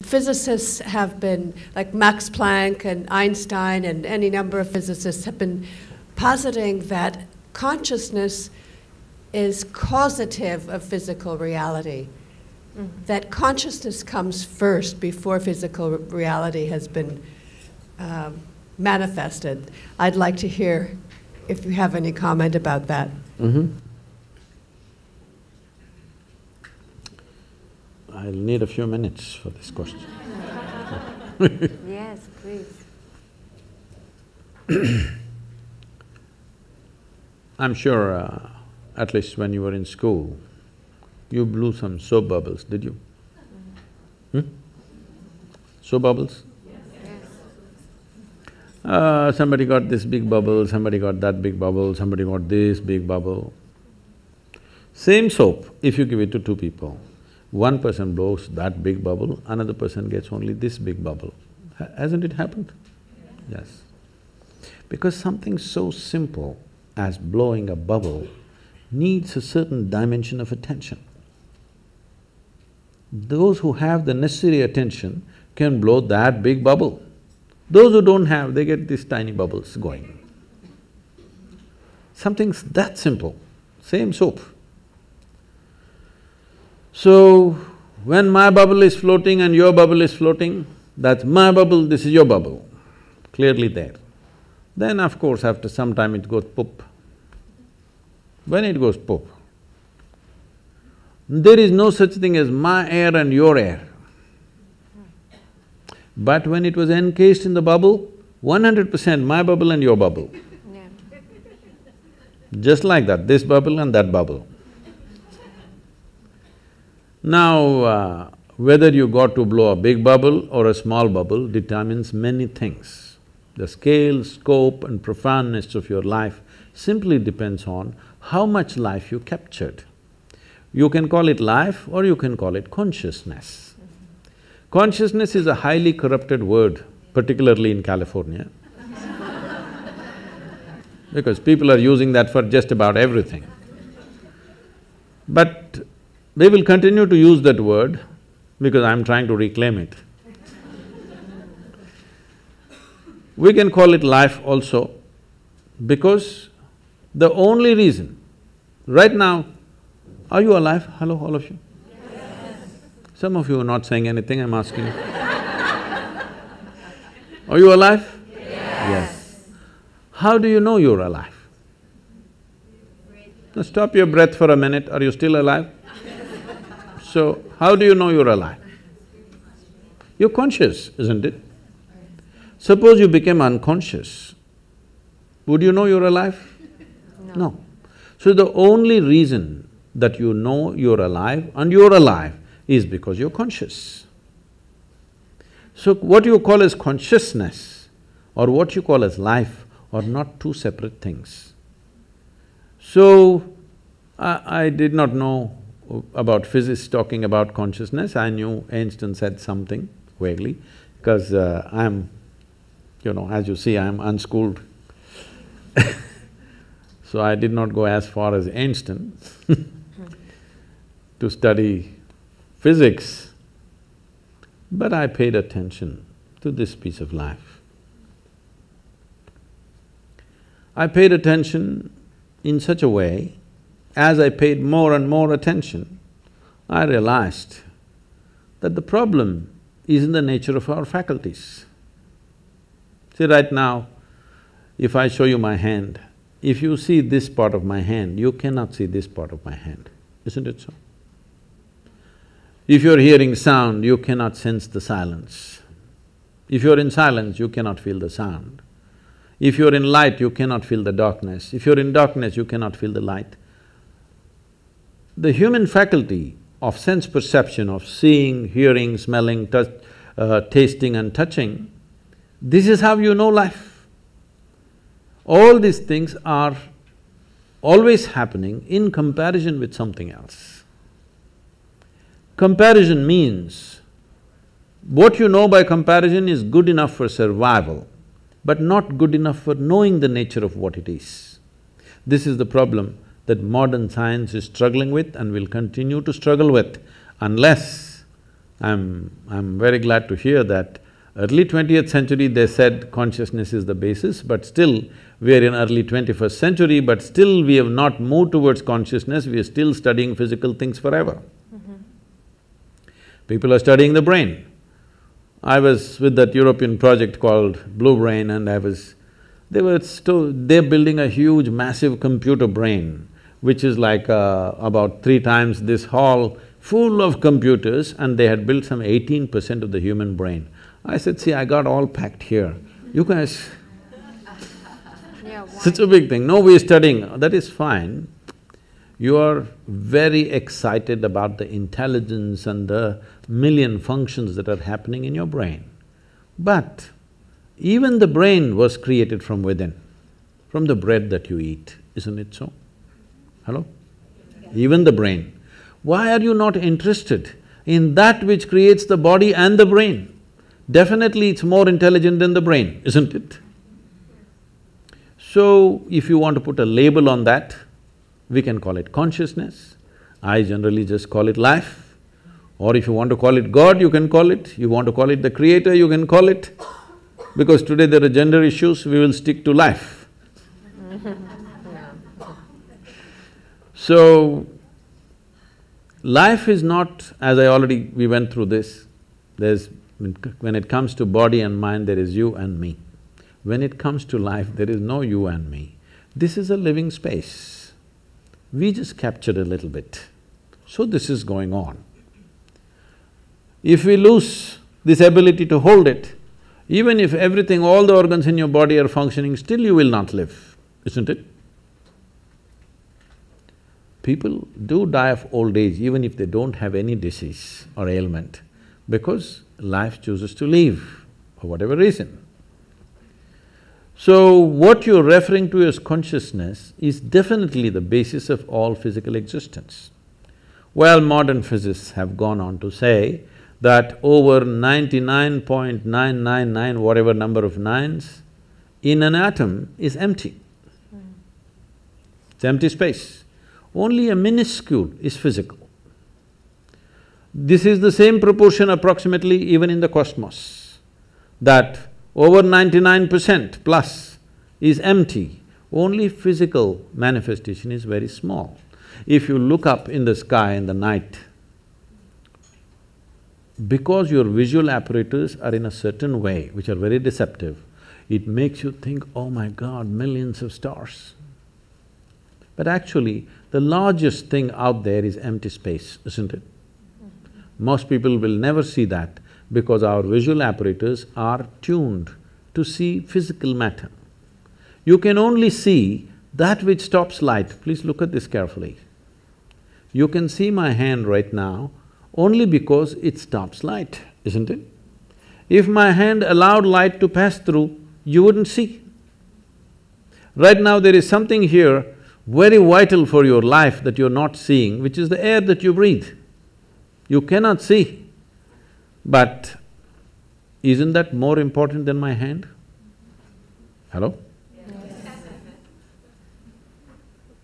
physicists have been, like Max Planck and Einstein and any number of physicists have been positing that consciousness is causative of physical reality. That consciousness comes first before physical reality has been manifested. I'd like to hear if you have any comment about that. I'll need a few minutes for this question. Yes, please. I'm sure, at least when you were in school, you blew some soap bubbles, did you? Soap bubbles? Yes. Somebody got this big bubble, somebody got that big bubble, somebody got this big bubble. Same soap, if you give it to two people, one person blows that big bubble, another person gets only this big bubble. Hasn't it happened? Yes. Because something so simple as blowing a bubble needs a certain dimension of attention. Those who have the necessary attention can blow that big bubble. Those who don't have, they get these tiny bubbles going. Something's that simple, same soap. So, when my bubble is floating and your bubble is floating, that's my bubble, this is your bubble, clearly there. Then of course, after some time it goes poop. When it goes poop, there is no such thing as my air and your air. But when it was encased in the bubble, 100% my bubble and your bubble. Yeah. Just like that, this bubble and that bubble. Now, whether you got to blow a big bubble or a small bubble determines many things. The scale, scope and profoundness of your life simply depends on how much life you captured. You can call it life or you can call it consciousness. Consciousness is a highly corrupted word, particularly in California, because people are using that for just about everything. But they will continue to use that word because I'm trying to reclaim it. We can call it life also because the only reason… Right now, are you alive? Hello, all of you? Yes. Some of you are not saying anything, I'm asking you. Are you alive? Yes. How do you know you're alive? Now stop your breath for a minute, are you still alive? So, how do you know you're alive? You're conscious, isn't it? Suppose you became unconscious, would you know you're alive? No. So the only reason that you know you're alive and you're alive is because you're conscious. So what you call as consciousness or what you call as life are not two separate things. So, I did not know about physics talking about consciousness. I knew Einstein said something vaguely because I'm, as you see, I'm unschooled. So I did not go as far as Einstein to study physics, but I paid attention to this piece of life. I paid attention in such a way, as I paid more and more attention, I realized that the problem is in the nature of our faculties. See, right now, if I show you my hand, if you see this part of my hand, you cannot see this part of my hand, isn't it so? If you're hearing sound, you cannot sense the silence. If you're in silence, you cannot feel the sound. If you're in light, you cannot feel the darkness. If you're in darkness, you cannot feel the light. The human faculty of sense perception, of seeing, hearing, smelling, tasting and touching, this is how you know life. All these things are always happening in comparison with something else. Comparison means, what you know by comparison is good enough for survival, but not good enough for knowing the nature of what it is. This is the problem that modern science is struggling with and will continue to struggle with unless I'm very glad to hear that early 20th century they said consciousness is the basis, but still we are in early 21st century, but still we have not moved towards consciousness, we are still studying physical things forever. People are studying the brain. I was with that European project called Blue Brain and they're building a huge massive computer brain, which is like about 3 times this hall, full of computers, and they had built some 18% of the human brain. I said, see, I got all packed here, you guys… Such a big thing. No, we're studying, that is fine. You are very excited about the intelligence and the million functions that are happening in your brain. But even the brain was created from within, from the bread that you eat, isn't it so? Hello? Even the brain. Why are you not interested in that which creates the body and the brain? Definitely it's more intelligent than the brain, isn't it? So, if you want to put a label on that, we can call it consciousness. I generally just call it life. Or if you want to call it God, you can call it. You want to call it the creator, you can call it. Because today there are gender issues, we will stick to life. So, life is not… as we went through this, when it comes to body and mind, there is you and me. When it comes to life, there is no you and me. This is a living space. We just captured a little bit. So this is going on. If we lose this ability to hold it, even if everything, all the organs in your body are functioning, still you will not live, isn't it? People do die of old age even if they don't have any disease or ailment, because life chooses to leave for whatever reason. So, what you're referring to as consciousness is definitely the basis of all physical existence. Well, modern physicists have gone on to say that over 99.999 whatever number of nines in an atom is empty. It's empty space. Only a minuscule is physical. This is the same proportion approximately even in the cosmos, that over 99% plus is empty, only physical manifestation is very small. If you look up in the sky in the night, because your visual apparatus are in a certain way, which are very deceptive, it makes you think, oh my God, millions of stars. But actually, the largest thing out there is empty space, isn't it? Most people will never see that because our visual apparatus are tuned to see physical matter. You can only see that which stops light. Please look at this carefully. You can see my hand right now only because it stops light, isn't it? If my hand allowed light to pass through, you wouldn't see. Right now there is something here very vital for your life that you're not seeing, which is the air that you breathe. You cannot see, but isn't that more important than my hand? Hello? Yes.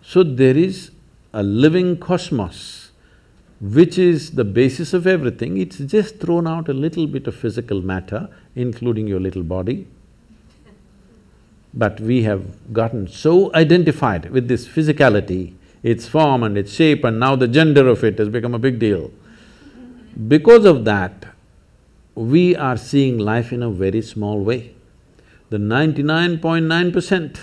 So there is a living cosmos which is the basis of everything. It's just thrown out a little bit of physical matter, including your little body. But we have gotten so identified with this physicality, its form and its shape, and now the gender of it has become a big deal. Because of that, we are seeing life in a very small way. The 99.9%,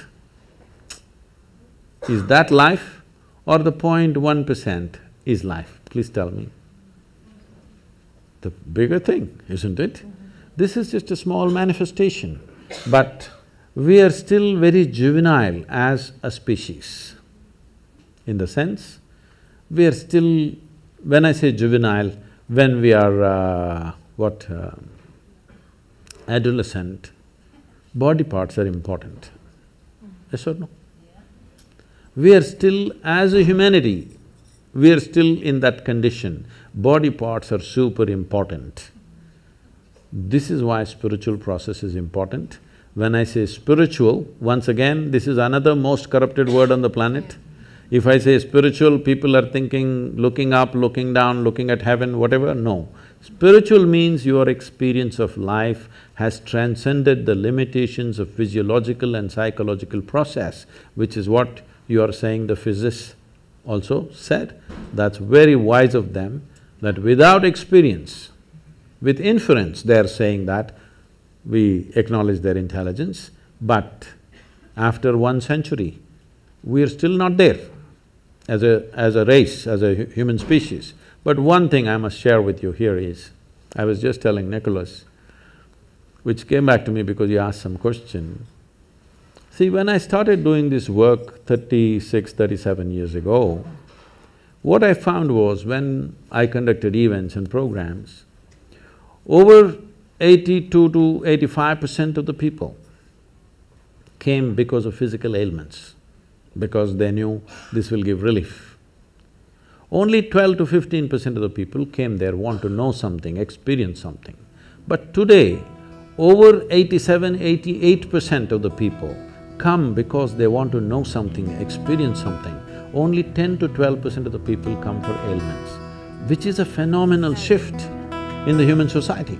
is that life or the 0.1% is life? Please tell me. The bigger thing, isn't it? This is just a small manifestation, but we are still very juvenile as a species. In the sense, we are still… when I say juvenile, when we are adolescent, body parts are important. Yes or no? We are still, as a humanity, we are still in that condition. Body parts are super important. This is why spiritual process is important. When I say spiritual, once again, this is another most corrupted word on the planet. If I say spiritual, people are thinking looking up, looking down, looking at heaven, whatever. No. Spiritual means your experience of life has transcended the limitations of physiological and psychological process, which is what you are saying the physicists also said. That's very wise of them, that without experience, with inference, they are saying that we acknowledge their intelligence, but after 1 century, we are still not there as a race, as a human species. But one thing I must share with you here is, I was just telling Nicholas, which came back to me because he asked some question. See, when I started doing this work 36, 37 years ago, what I found was when I conducted events and programs, over 82 to 85% of the people came because of physical ailments, because they knew this will give relief. Only 12 to 15% of the people came there want to know something, experience something. But today, over 87, 88% of the people come because they want to know something, experience something. Only 10 to 12% of the people come for ailments, which is a phenomenal shift in the human society.